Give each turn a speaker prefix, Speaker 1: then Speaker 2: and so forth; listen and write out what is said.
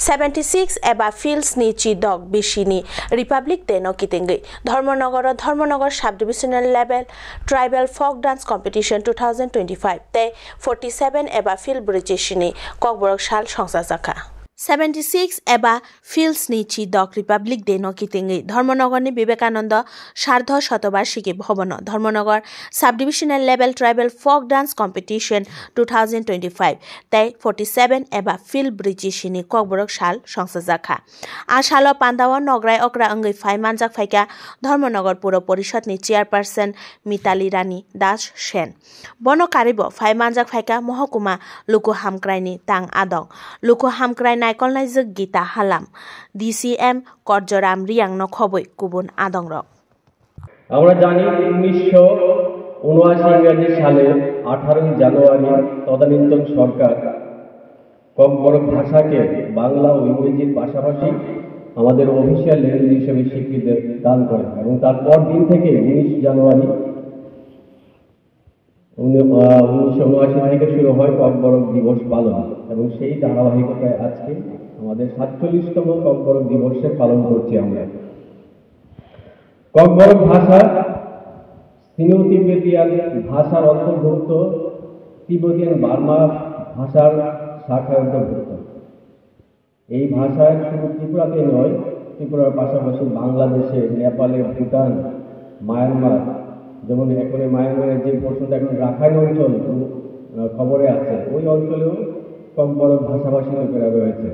Speaker 1: 76 एबा फिल्ड्सनि चिदक बिसिनि रिपाब्लिक डे नो कितिंगै Dharmanagar sub divisional level tribal folk dance competition 2025 ते 47 एबा फिल्ड ब्रिजेशनि ककबरक साल संसा जाखा 76 एबा फिल्ड्सनि चिदक रिपाब्लिक डे नो कितिंगै धर्मनगरनि Vivekananda Sardha Shatabarshiki Bhavan Dharmanagar sub divisional level tribal folk dance competition 2025 ते 47 एबा फिल्ड ब्रिजेशनि ककबरक साल संसा जाखा आ सालो पान्दाव नगराय अक्रा अंगै फाइ मानजाक फाइका धर्मनगर पौर परिषदनि चेयरपार्सन मिताली रानी दास सेन बनो कारिबो फाइ मानजाक फाइका महकुमा लुकु हामक्राइनि तां आदं लुकु हामक्राइ नायकलनायजों गीता हालाम DCM करजराम रियांग न खबै गुबुन आदं रक
Speaker 2: আমরা জানি 1979 ইংরেজি সালে 18 জানুয়ারি তদানীন্তন সরকার ককবরক ভাষাকে বাংলা ও ইংরেজির পাশাপাশি আমাদের অফিশিয়াল ল্যাঙ্গুয়েজ হিসেবে স্বীকৃতি দান করে এবং তারপর দিন থেকে 19 জানুয়ারি 1979 থেকে শুরু হয় ককবরক দিবস পালন এবং সেই ধারাবাহিকতায় আজকে আমাদের 47তম ককবরক দিবসে পালন করছি আমরা। ককবরক ভাষা সিনো তিব্বতিয়ান ভাষার অন্তর্ভুক্ত তিব্বতিয়ান বার্মা ভাষার শাখার অন্তর্ভুক্ত। এই ভাষায় শুধু ত্রিপুরাতে নয়, ত্রিপুরার পাশাপাশি বাংলাদেশে, নেপালে, ভুটান, মায়ানমার, যেমন এখন মায়ানমারের যে প্রশ্নটা এখন রাখাইন অঞ্চল খবরে আছে, ওই অঞ্চলেও ককবরক ভাষাভাষী লোকেরা রয়েছে।